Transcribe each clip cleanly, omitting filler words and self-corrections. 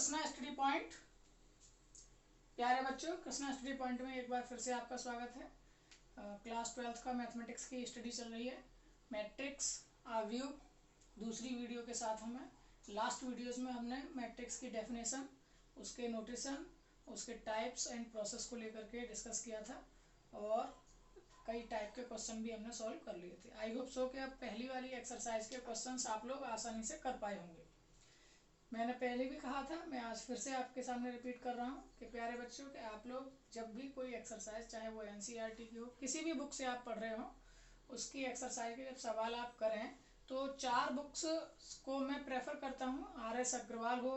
Krishna study point. प्यारे बच्चों, Krishna study point में एक बार फिर से आपका स्वागत है। क्लास 12th का मैथमेटिक्स की स्टडी चल रही है। मैट्रिक्स आव्यूह दूसरी वीडियो के साथ हूँ मैं। लास्ट वीडियोस में हमने मैट्रिक्स की डेफिनेशन, उसके नोटेशन, उसके टाइप्स एंड प्रोसेस को लेकर के डिस्कस किया था और कई टाइप के क्वेश्चन भी हमने सॉल्व कर लिए थे। आई होप सो कि अब पहली वाली एक्सरसाइज के क्वेश्चंस आप लोग आसानी से कर पाए होंगे। मैंने पहले भी कहा था, मैं आज फिर से आपके सामने रिपीट कर रहा हूँ कि प्यारे बच्चों कि आप लोग जब भी कोई एक्सरसाइज, चाहे वो एनसीईआरटी की हो, किसी भी बुक से आप पढ़ रहे हो, उसकी एक्सरसाइज के जब सवाल आप करें तो 4 बुक्स को मैं प्रेफर करता हूँ। RS अग्रवाल हो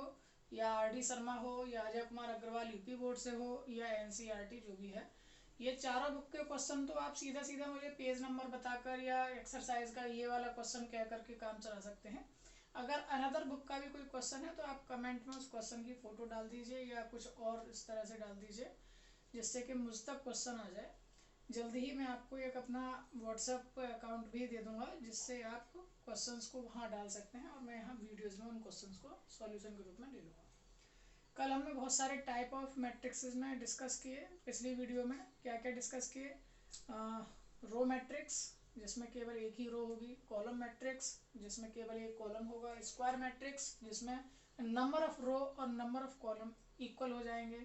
या RD शर्मा हो या अजय कुमार अग्रवाल यूपी बोर्ड से हो या एनसीईआरटी जो भी है, ये चारों बुक के क्वेश्चन तो आप सीधा सीधा मुझे पेज नंबर बताकर या एक्सरसाइज का ये वाला क्वेश्चन कह करके काम चला सकते हैं। अगर अनदर बुक का भी कोई क्वेश्चन है तो आप कमेंट में उस क्वेश्चन की फ़ोटो डाल दीजिए या कुछ और इस तरह से डाल दीजिए जिससे कि मुझ तक क्वेश्चन आ जाए। जल्दी ही मैं आपको एक अपना व्हाट्सएप अकाउंट भी दे दूंगा जिससे आप क्वेश्चंस को वहाँ डाल सकते हैं और मैं यहाँ वीडियोज़ में उन क्वेश्चंस को सॉल्यूशन के रूप में ले लूँगा। कल हमने बहुत सारे टाइप ऑफ मैट्रिक्सेस में डिस्कस किए। पिछली वीडियो में क्या क्या डिस्कस किए? रो मैट्रिक्स जिसमें केवल एक ही रो होगी, कॉलम मैट्रिक्स जिसमें केवल एक कॉलम होगा, स्क्वायर मैट्रिक्स जिसमें नंबर ऑफ रो और नंबर ऑफ कॉलम इक्वल हो जाएंगे,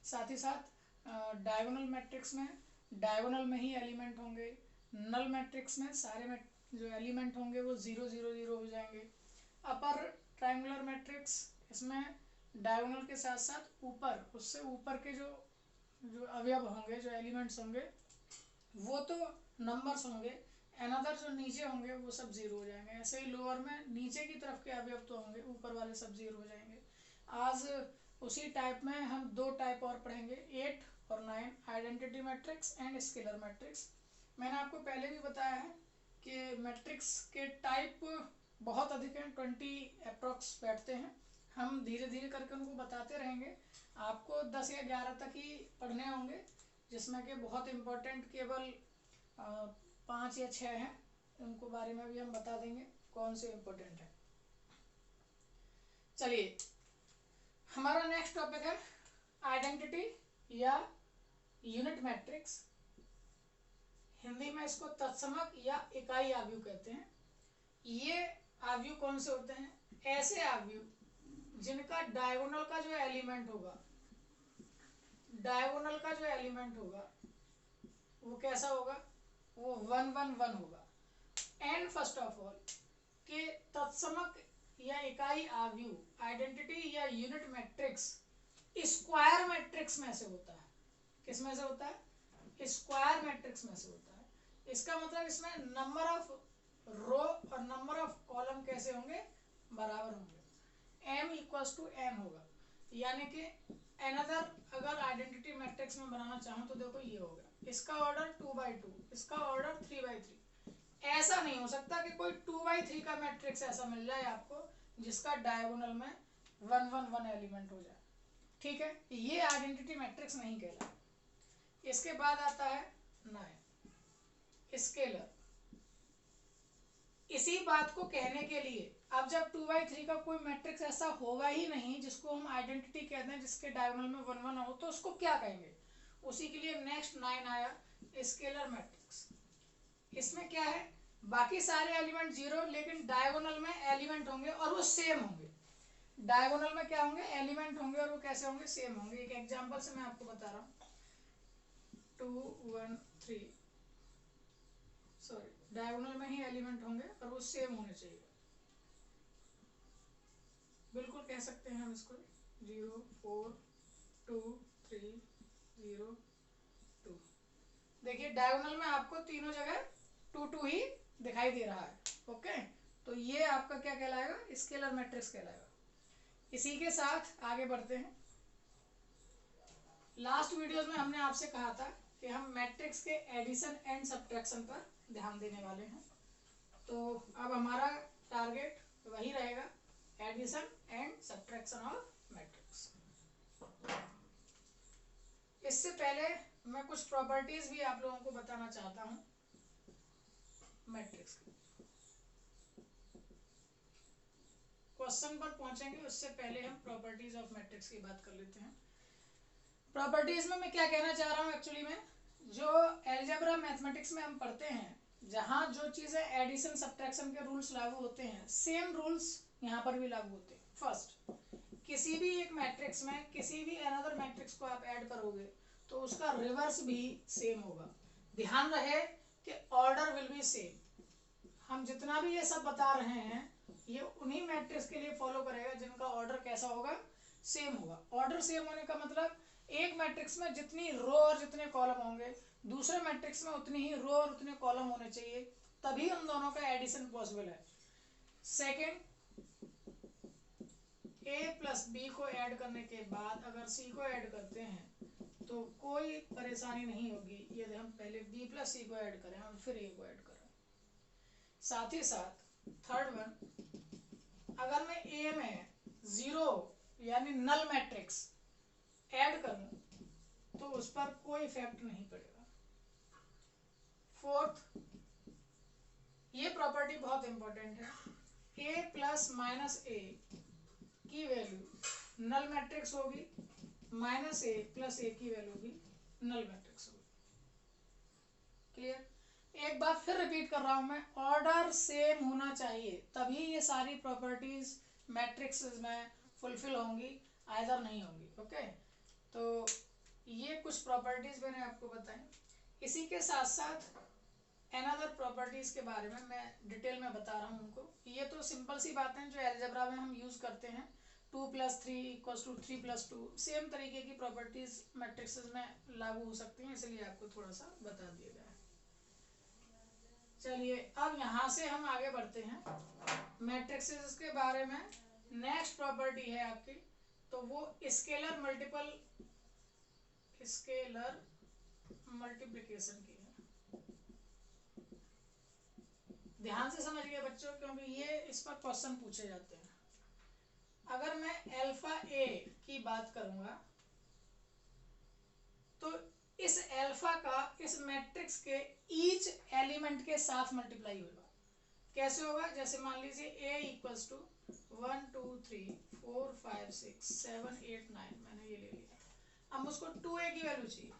साथ ही साथ डायगोनल मैट्रिक्स में डायगोनल में ही एलिमेंट होंगे, नल मैट्रिक्स में सारे में जो एलिमेंट होंगे वो 0 0 0 हो जाएंगे, अपर ट्रायंगुलर मैट्रिक्स इसमें डायगोनल के साथ साथ ऊपर, उससे ऊपर के जो जो अवयव होंगे, जो एलिमेंट्स होंगे वो तो नंबर्स होंगे, अनदर जो नीचे होंगे वो सब 0 हो जाएंगे। ऐसे ही लोअर में नीचे की तरफ के अवयव तो होंगे, ऊपर वाले सब 0 हो जाएंगे। आज उसी टाइप में हम 2 टाइप और पढ़ेंगे, 8 और 9, identity matrix and scalar matrix. मैंने आपको पहले भी बताया है कि मैट्रिक्स के टाइप बहुत अधिक हैं, 20 अप्रॉक्स बैठते हैं। हम धीरे धीरे करके उनको बताते रहेंगे। आपको 10 या 11 तक ही पढ़ने होंगे जिसमें कि बहुत इम्पोर्टेंट केवल 5 या 6 हैं। उनको बारे में भी हम बता देंगे कौन से इम्पोर्टेंट है। चलिए, हमारा नेक्स्ट टॉपिक है आइडेंटिटी या यूनिट मैट्रिक्स। हिंदी में इसको तत्समक या इकाई आव्यूह कहते हैं। ये आव्यूह कौन से होते हैं? ऐसे आव्यूह जिनका डायगोनल का जो एलिमेंट होगा, डायगोनल का जो एलिमेंट होगा वो कैसा होगा? वो 1 1 1 होगा। एंड फर्स्ट ऑफ ऑल कि तत्समक या इकाई आव्यूह, आइडेंटिटी या यूनिट मैट्रिक्स स्क्वायर मैट्रिक्स में से होता है। किस में से होता है? स्क्वायर मैट्रिक्स में से होता है। इसका मतलब इसमें नंबर ऑफ रो और नंबर ऑफ कॉलम कैसे होंगे? बराबर होंगे। m इक्वल्स टू n होगा। यानी कि अनदर अगर आइडेंटिटी मैट्रिक्स में बनाना चाहूँ तो देखो ये होगा, इसका ऑर्डर 2/2, इसका ऑर्डर 3/3। ऐसा नहीं हो सकता कि कोई 2/3 का मैट्रिक्स ऐसा मिल जाए आपको जिसका डायगोनल में 1 1 1 एलिमेंट हो जाए। ठीक है, ये आइडेंटिटी मैट्रिक्स नहीं कहलाता। इसके बाद आता है 9 स्केलर। इसी बात को कहने के लिए अब जब 2/3 का कोई मैट्रिक्स ऐसा होगा ही नहीं जिसको हम आइडेंटिटी कहते हैं, जिसके डायगोनल में 1 1 हो, तो उसको क्या कहेंगे? उसी के लिए नेक्स्ट 9 आया, स्केलर मैट्रिक्स। इसमें क्या है? बाकी सारे एलिमेंट 0 लेकिन डायगोनल में एलिमेंट होंगे और वो सेम होंगे। डायगोनल में क्या होंगे? एलिमेंट होंगे और वो कैसे होंगे? सेम होंगे। एक एग्जांपल से मैं आपको बता रहा हूँ, 2 1 3, सॉरी, डायगोनल में ही एलिमेंट होंगे और वो सेम होने चाहिए। बिल्कुल कह सकते हैं हम इसको 0 4 2 3 0 2। देखिए डायगोनल में आपको तीनों जगह 2 2 ही दिखाई दे रहा है। ओके, तो ये आपका क्या कहलाएगा? स्केलर मैट्रिक्स कहलाएगा। इसी के साथ आगे बढ़ते हैं। लास्ट वीडियोस में हमने आपसे कहा था कि हम मैट्रिक्स के एडिशन एंड सब्ट्रैक्शन पर ध्यान देने वाले हैं। तो अब हमारा टारगेट वही रहेगा, addition and subtraction of matrix. इससे पहले मैं कुछ प्रॉपर्टीज भी आप लोगों को बताना चाहता हूँ मैट्रिक्स की। क्वेश्चन पर पहुंचेंगे उससे पहले हम प्रॉपर्टीज ऑफ मैट्रिक्स की बात कर लेते हैं। प्रॉपर्टीज में मैं क्या कहना चाह रहा हूँ एक्चुअली में, जो एलजेब्रा मैथमेटिक्स में हम पढ़ते हैं, जहाँ जो चीज़ें एडिशन सब्ट्रैक्शन के रूल्स लागू होते हैं, सेम रूल्स यहाँ पर भी लागू होते हैं। फर्स्ट, किसी भी एक मैट्रिक्स में किसी भी अनदर मैट्रिक्स को आप ऐड करोगे तो उसका रिवर्स भी सेम होगा। ध्यान रहे कि ऑर्डर विल बी सेम। हम जितना भी ये सब बता रहे हैं ये उन्हीं मैट्रिक्स के लिए फॉलो करेगा जिनका ऑर्डर कैसा होगा, सेम होगा। ऑर्डर सेम होने का मतलब एक मैट्रिक्स में जितनी रो और जितने कॉलम होंगे दूसरे मैट्रिक्स में उतनी ही रो और उतने कॉलम होने चाहिए, तभी उन दोनों का एडिशन पॉसिबल है। सेकंड, ए प्लस बी को ऐड करने के बाद अगर सी को ऐड करते हैं तो कोई परेशानी नहीं होगी यदि हम पहले बी प्लस सी को ऐड करें और फिर ए को ऐड करें। साथ ही साथ थर्ड वन, अगर मैं ए में जीरो यानी नल मैट्रिक्स ऐड करूं तो उस पर कोई इफेक्ट नहीं पड़ेगा। फोर्थ, ये प्रॉपर्टी बहुत इंपॉर्टेंट है, ए प्लस माइनस ए की वैल्यू नल मैट्रिक्स होगी, माइनस ए प्लस ए की वैल्यू भी नल मैट्रिक्स होगी। क्लियर? एक बार फिर रिपीट कर रहा हूं मैं, ऑर्डर सेम होना चाहिए तभी ये सारी प्रॉपर्टीज मैट्रिक्स में फुलफिल होंगी, आइदर नहीं होंगी। ओके, तो ये कुछ प्रॉपर्टीज मैंने आपको बताई। इसी के साथ साथ अनदर प्रॉपर्टीज के बारे में मैं डिटेल में बता रहा हूँ उनको। ये तो सिंपल सी बातें हैं जो अलजेब्रा में हम यूज करते हैं। 2 + 3 = 3 + 2, सेम तरीके की प्रॉपर्टीज मैट्रिक्सेस में लागू हो सकती हैं, इसलिए आपको थोड़ा सा बता दिया गया है। चलिए अब यहाँ से हम आगे बढ़ते हैं मैट्रिक्सेस के बारे में। नेक्स्ट प्रॉपर्टी है आपकी, तो वो स्केलर मल्टीप्लिकेशन की है। ध्यान से समझिए बच्चों, क्योंकि ये इस पर क्वेश्चन पूछे जाते हैं। अगर मैं अल्फा ए की बात करूंगा तो इस अल्फा का इस मैट्रिक्स के ईच एलिमेंट के साथ मल्टीप्लाई होगा। कैसे होगा? जैसे मान लीजिए a = 1 2 3 4 5 6 7 8 9, मैंने ये ले लिया। अब मुझको 2a की वैल्यू चाहिए।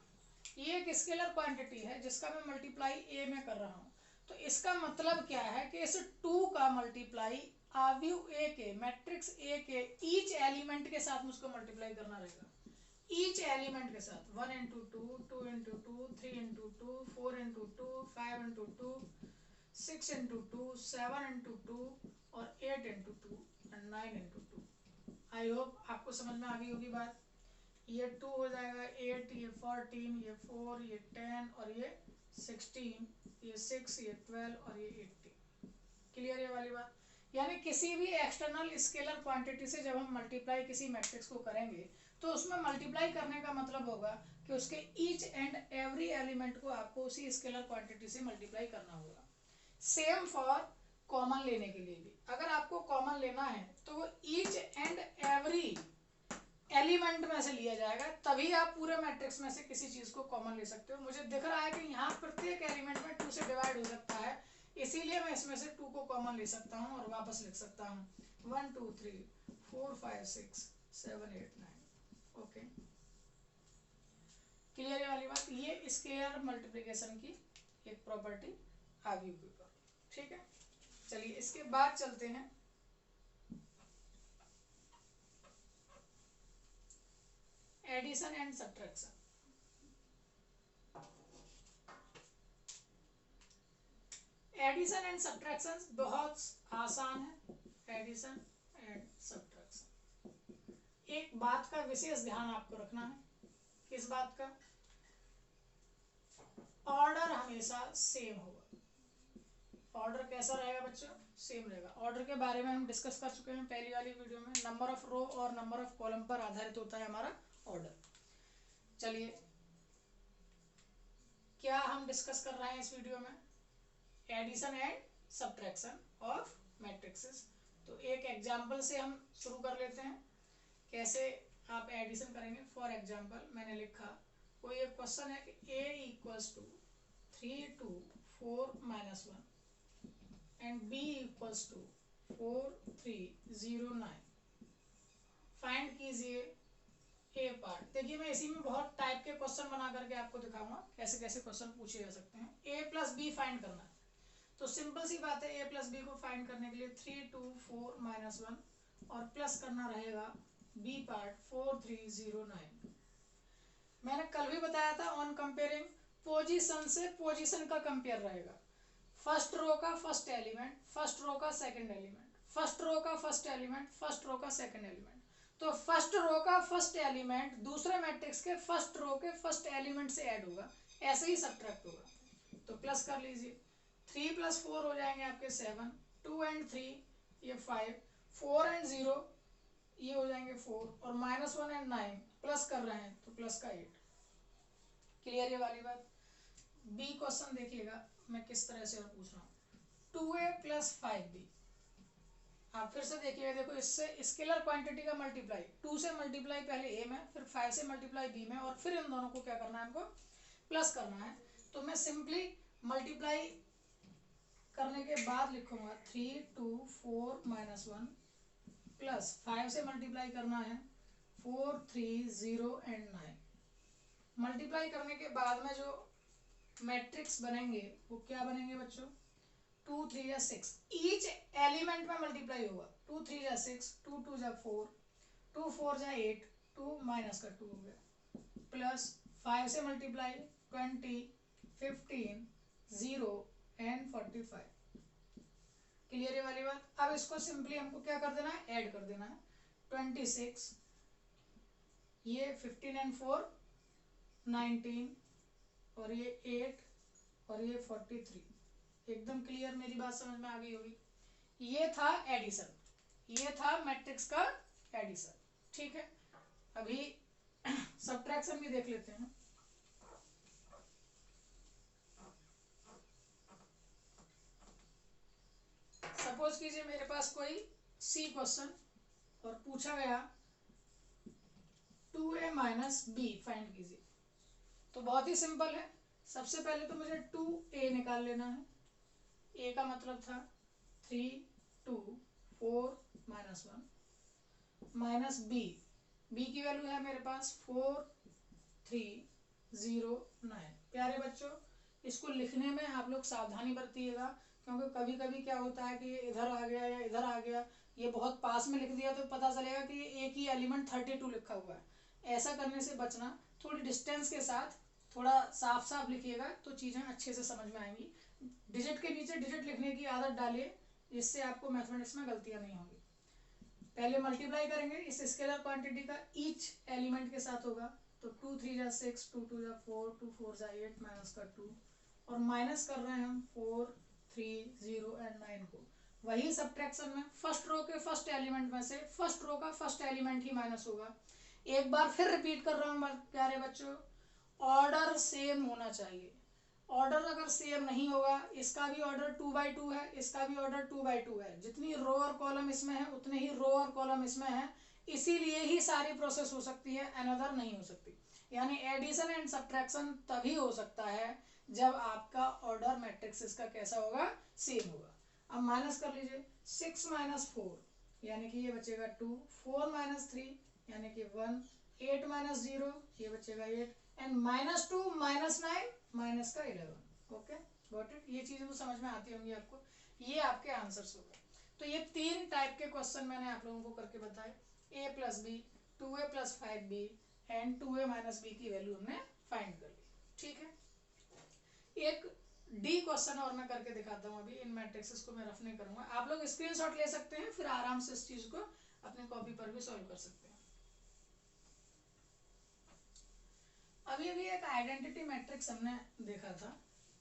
ये एक स्केलर क्वांटिटी है जिसका मैं मल्टीप्लाई a में कर रहा हूँ, तो इसका मतलब क्या है कि इस 2 का मल्टीप्लाई आव्यूह a के, मैट्रिक्स a के ईच एलिमेंट के साथ मुझको मल्टीप्लाई करना रहेगा। ईच एलिमेंट के साथ 1 × 2, 2 × 2, 3 × 2, 4 × 2, 5 × 2, 6 × 2, 7 × 2 और 8 × 2 और 9 × 2। आई होप आपको समझ में आ गई होगी बात। ये 2 हो जाएगा 8, ये 14, ये 4, ये 10 और ये 16, ये 6, ये 12 और ये 18। क्लियर ये वाली बात? यानी किसी भी एक्सटर्नल स्केलर क्वांटिटी से जब हम मल्टीप्लाई किसी मैट्रिक्स को करेंगे तो उसमें मल्टीप्लाई करने का मतलब होगा कि उसके ईच एंड एवरी एलिमेंट को आपको उसी स्केलर क्वांटिटी से मल्टीप्लाई करना होगा। सेम फॉर कॉमन लेने के लिए भी, अगर आपको कॉमन लेना है तो वो ईच एंड एवरी एलिमेंट में से लिया जाएगा, तभी आप पूरे मैट्रिक्स में से किसी चीज को कॉमन ले सकते हो। मुझे दिख रहा है कि यहाँ प्रत्येक एलिमेंट में 2 से डिवाइड हो सकता है, इसीलिए मैं इसमें से 2 को कॉमन ले सकता हूँ और वापस लिख सकता हूँ 1 2 3 4 5 6 7 8 9। ओके, क्लियर है वाली बात? ये स्केलर मल्टीप्लिकेशन की एक प्रॉपर्टी आ गई ऊपर। ठीक है, चलिए इसके बाद चलते हैं addition and subtraction. Addition and subtraction बहुत आसान है। एडिशन एंड सब्ट्रैक्शन, एक बात का विशेष ध्यान आपको रखना है। किस बात का? ऑर्डर हमेशा सेम होगा। ऑर्डर कैसा रहेगा बच्चों? सेम रहेगा। ऑर्डर के बारे में हम डिस्कस कर चुके हैं पहली वाली वीडियो में। नंबर ऑफ रो और नंबर ऑफ कॉलम पर आधारित होता है हमारा ऑर्डर। चलिए क्या हम डिस्कस कर रहे हैं इस वीडियो में? Addition and subtraction of matrices. तो एक एग्जांपल से हम शुरू कर लेते हैं कैसे आप एडिशन करेंगे। फॉर एग्जांपल मैंने लिखा, कोई एक क्वेश्चन है कि a = 3 2 4 - 1 एंड b = 4309 फाइंड कीजिए ए पार्ट। देखिए मैं इसी में बहुत टाइप के क्वेश्चन बना करके आपको दिखाऊंगा कैसे कैसे क्वेश्चन पूछे जा सकते हैं। ए प्लस बी फाइंड करना है तो सिंपल सी बात है, ए प्लस बी को फाइंड करने के लिए 3 2 4 -1 और प्लस करना रहेगा बी पार्ट 4309। मैंने कल भी बताया था ऑन कंपेयरिंग पोजीशन से पोजीशन का कंपेयर रहेगा। फर्स्ट रो का फर्स्ट एलिमेंट, फर्स्ट रो का सेकंड एलिमेंट, फर्स्ट रो का फर्स्ट एलिमेंट, फर्स्ट रो का सेकंड एलिमेंट। तो फर्स्ट रो का फर्स्ट एलिमेंट दूसरे मैट्रिक्स के फर्स्ट रो के फर्स्ट एलिमेंट से ऐड होगा, ऐसे ही सब्ट्रैक्ट होगा। तो प्लस कर लीजिए, 3 + 4 हो जाएंगे आपके 7, 2 and 3 ये 5, 4 and 0 ये हो जाएंगे 4 और -1 and 9 प्लस कर रहे हैं तो प्लस का 8। क्लियर ये वाली बात। बी क्वेश्चन देखिएगा मैं किस तरह से और पूछ रहा हूँ। 2a + 5b, आप फिर से देखिएगा, देखो इससे स्केलर क्वांटिटी का मल्टीप्लाई, 2 से मल्टीप्लाई पहले a में, फिर 5 से मल्टीप्लाई b में और फिर इन दोनों को क्या करना है, हमको प्लस करना है। तो मैं सिंपली मल्टीप्लाई करने के बाद लिखूंगा 3 2 4 -1 प्लस 5 से मल्टीप्लाई करना है 4 3 0 and 9। मल्टीप्लाई करने के बाद में जो मैट्रिक्स बनेंगे वो क्या बनेंगे बच्चों, 2 3 या 6, ईच एलिमेंट में मल्टीप्लाई होगा। 2 3 या 6, 2 2 या 4, 2 4 या 8, 2 माइनस का 2 हो गया, प्लस 5 से मल्टीप्लाई 20 15 0 and 45। क्लियर है वाली बात। अब इसको सिंपली हमको क्या कर देना है, ऐड कर देना है। 26 ये 15 and 4 19 और ये 8 और ये 43। एकदम क्लियर, मेरी बात समझ में आ गई होगी। ये था एडिशन, ये था मैट्रिक्स का एडिशन। ठीक है, अभी सब्ट्रैक्शन भी देख लेते हैं। सपोज कीजिए मेरे पास कोई सी क्वेश्चन और पूछा गया 2a - b फाइंड कीजिए। तो बहुत ही सिंपल है, सबसे पहले तो मुझे 2a निकाल लेना है। a का मतलब था 3 2 4 -1 b की वैल्यू है मेरे पास 4 3 0 9। प्यारे बच्चों, इसको लिखने में आप लोग सावधानी बरतिएगा, क्योंकि कभी कभी क्या होता है कि ये इधर आ गया या इधर आ गया, ये बहुत पास में लिख दिया तो पता चलेगा कि ये एक ही एलिमेंट 32 लिखा हुआ है। ऐसा करने से बचना, थोड़ी डिस्टेंस के साथ थोड़ा साफ साफ लिखिएगा तो चीज़ें अच्छे से समझ में आएंगी। डिजिट के नीचे डिजिट लिखने की आदत डालिए, जिससे आपको मैथमेटिक्स में गलतियां नहीं होंगी। पहले मल्टीप्लाई करेंगे इस स्केलर क्वांटिटी का ईच एलिमेंट के साथ होगा, तो 2 3 या 6, 2 2 या 4, 2 4 या 8 माइनस का 2 और माइनस कर रहे हैं हम 4 3 0 and 9 को। वही सब्ट्रैक्शन में फर्स्ट रो के फर्स्ट एलिमेंट में से फर्स्ट रो का फर्स्ट एलिमेंट ही माइनस होगा। एक बार फिर रिपीट कर रहा हूँ प्यारे बच्चों, ऑर्डर सेम होना चाहिए। ऑर्डर अगर सेम नहीं होगा, इसका भी ऑर्डर 2/2 है, इसका भी ऑर्डर 2/2 है, जितनी रो और कॉलम इसमें है उतने ही रो और कॉलम इसमें है, इसीलिए ही सारी प्रोसेस हो सकती है, अनदर नहीं हो सकती। यानी एडिशन एंड सब्ट्रैक्शन तभी हो सकता है जब आपका ऑर्डर मैट्रिक्स का कैसा होगा, सेम होगा। अब माइनस कर लीजिए, 6 - 4 यानी कि ये बचेगा 2, 4 - 3 यानी कि 1, 8 - 0 ये बचेगा 8 एंड -2 -9 माइनस का 11। Okay, got it. ये चीजें तो समझ में आती होंगी आपको। ये आपके आंसर्स हो गए। तो ये 3 टाइप के क्वेश्चन मैंने आप लोगों को करके बताए, a + b, 2a + 5b and 2a - b की वैल्यू हमने फाइंड कर ली। ठीक है, एक डी क्वेश्चन और मैं करके दिखाता हूँ। अभी इन मैट्रिक्सेस को मैं रफ नहीं करूंगा, आप लोग स्क्रीनशॉट ले सकते हैं, फिर आराम से इस चीज को अपने कॉपी पर भी सॉल्व कर सकते हैं। अभी अभी एक आइडेंटिटी मैट्रिक्स हमने देखा था,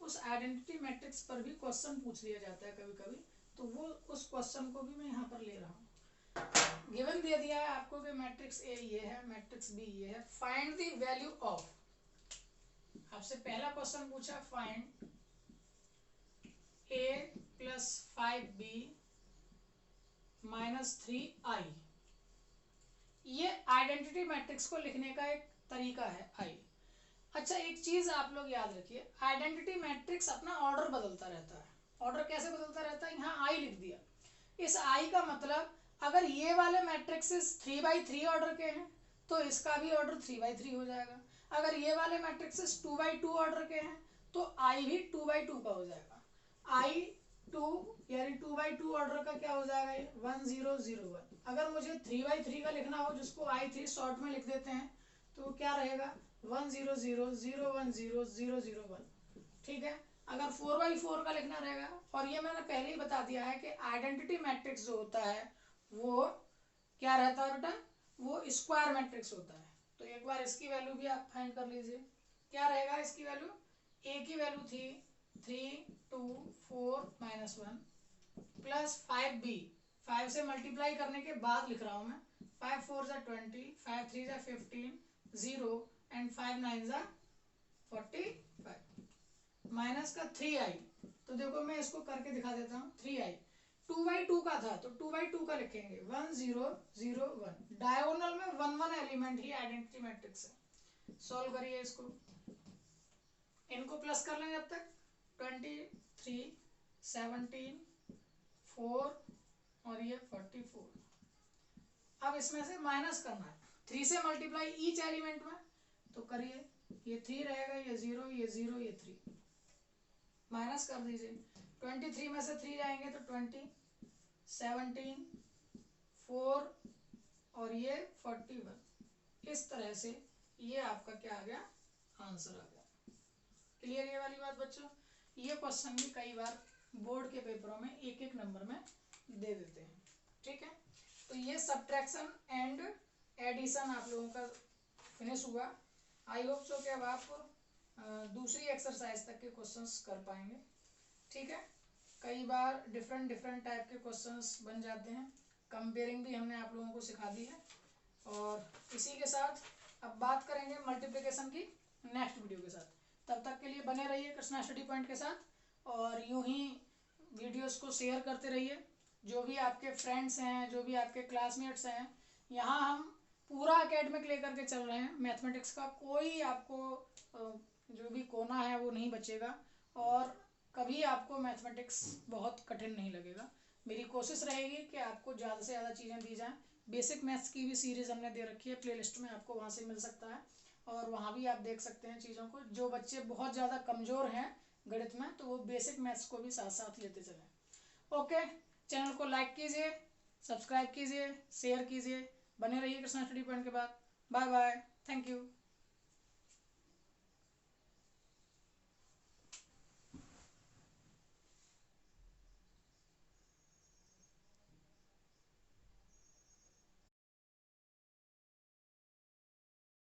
उस आइडेंटिटी मैट्रिक्स पर भी क्वेश्चन पूछ लिया जाता है कभी कभी, तो वो उस क्वेश्चन को भी मैं यहाँ पर ले रहा हूँ। गिवन दे दिया है आपको कि मैट्रिक्स ए ये है, मैट्रिक्स बी ये है, फाइंड द वैल्यू ऑफ। आपसे पहला क्वेश्चन पूछा फाइंड a + 5b - 3i। ये आइडेंटिटी मैट्रिक्स को लिखने का एक तरीका है आई। अच्छा, एक चीज आप लोग याद रखिए, आइडेंटिटी मैट्रिक्स अपना ऑर्डर बदलता रहता है। ऑर्डर कैसे बदलता रहता है, यहाँ आई लिख दिया, इस आई का मतलब अगर ये वाले मैट्रिक्सेस 3x3 ऑर्डर के हैं तो इसका भी ऑर्डर 3x3 हो जाएगा। अगर ये वाले मैट्रिक्सेस 2x2 ऑर्डर के हैं तो आई भी 2x2 का हो जाएगा। आई 2 यानी 2x2 ऑर्डर का क्या हो जाएगा ये 1001। अगर मुझे 3x3 का लिखना हो जिसको I3 शॉर्ट में लिख देते हैं तो क्या रहेगा 100010001। ठीक है। अगर 4x4 का लिखना रहेगा, और ये मैंने पहले ही बता दिया है कि आइडेंटिटी मैट्रिक्स जो होता है वो क्या रहता है बेटा, वो स्क्वायर मैट्रिक्स होता है। तो एक बार इसकी वैल्यू भी आप फाइंड कर लीजिए। क्या रहेगा इसकी वैल्यू, ए की वैल्यू थी 3 2 4 -1 प्लस 5b, 5 से मल्टीप्लाई करने के बाद लिख रहा हूँ मैं, 5 4 ज़ा 20, 5 3 ज़ा 15, 0 एंड 5 9 ज़ा 45 माइनस का 3i। तो देखो मैं इसको करके दिखा देता हूँ। 3i 2x2 का था तो 2x2 का लिखेंगे 1001। डायगोनल में 1 1 एलिमेंट ही आइडेंटिटी मैट्रिक्स है। सॉल्व करिए इसको, इनको प्लस कर लें जब तक। 23 17 4 और ये 44। अब इसमें से माइनस करना है, 3 से मल्टीप्लाई ईच एलिमेंट में, तो करिए। ये 3 रहेगा, ये 0, ये 0, ये 3, माइनस कर दीजिए। 23 में से 3 जाएंगे तो 20, 17 4 और ये 41। इस तरह से ये आपका क्या आ गया, आंसर आ गया। क्लियर ये वाली बात बच्चों। ये क्वेश्चन भी कई बार बोर्ड के पेपरों में एक एक नंबर में दे देते हैं। ठीक है, तो ये सब्ट्रैक्शन एंड एडिशन आप लोगों का फिनिश हुआ। आई होप सो कि अब आप दूसरी एक्सरसाइज तक के क्वेश्चंस कर पाएंगे। ठीक है, कई बार डिफरेंट डिफरेंट टाइप के क्वेश्चंस बन जाते हैं। कंपेयरिंग भी हमने आप लोगों को सिखा दी है। और इसी के साथ अब बात करेंगे मल्टीप्लिकेशन की नेक्स्ट वीडियो के साथ। तब तक के लिए बने रहिए कृष्णा स्टडी पॉइंट के साथ, और यूं ही वीडियोस को शेयर करते रहिए। जो भी आपके फ्रेंड्स हैं, जो भी आपके क्लासमेट्स हैं, यहाँ हम पूरा एकेडमिक लेकर के चल रहे हैं। मैथमेटिक्स का कोई आपको जो भी कोना है वो नहीं बचेगा, और कभी आपको मैथमेटिक्स बहुत कठिन नहीं लगेगा। मेरी कोशिश रहेगी कि आपको ज़्यादा से ज़्यादा चीज़ें दी जाएँ। बेसिक मैथ्स की भी सीरीज़ हमने दे रखी है, प्लेलिस्ट में आपको वहाँ से मिल सकता है, और वहाँ भी आप देख सकते हैं चीज़ों को। जो बच्चे बहुत ज़्यादा कमज़ोर हैं गणित में तो वो बेसिक मैथ्स को भी साथ साथ लेते चलें। ओके, चैनल को लाइक कीजिए, सब्सक्राइब कीजिए, शेयर कीजिए, बने रहिए कृष्णा स्टडी पॉइंट के बाद। Bye bye, thank you.